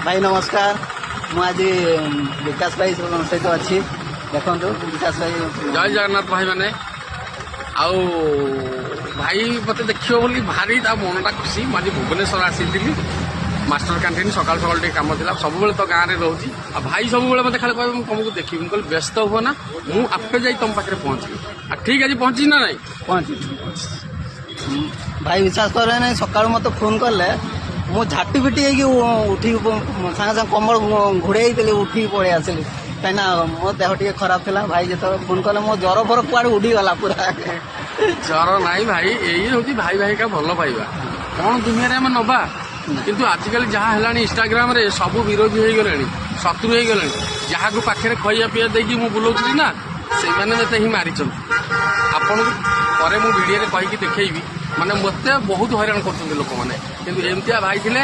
भाई नमस्कार मु आज विकास भाई सहित अच्छी देखो विकास भाई जय जगन्नाथ भाई मैंने आउ भाई मत देखियो बोली भारी ता मनटा खुशी मुझे भुवनेश्वर आसी मास्टर कैंटीन सकाल सकाल टे काम था सब तो गाँव में रोची आ भाई सब मत खाली कह तुमको देखी मुझे व्यस्त हुआ ना मु आपे जा तुम पाखे पहुँची ठीक आज पहुँची ना नहीं पहुँची भाई विश्वास कर ना सका मत फोन कले मु झाटी पिटी उठी सागे सागे कम्बल घोड़े उठी पड़े आसली कहीं मो देह टे खराब था भाई जो फोन कले मो ज्वर फर कुआड़े उड़ीगला पूरा ज्वर नाई भाई यही हूँ भाई भाई का भल पाइबा कौन दुनिया आम नवा किंतु आजिकल जहाँ है इंस्टाग्राम रे सब विरोधी हो गले शत्रु हो गले जहाँ को पाखे खाया पीया देखी मुझे बुलाऊँ ना से मैंने ही मारी आपन पर भिडियो कहीकि देखी माने मत बहुत हैरान कर लोक मैंने किंतु एमतिया भाई थे।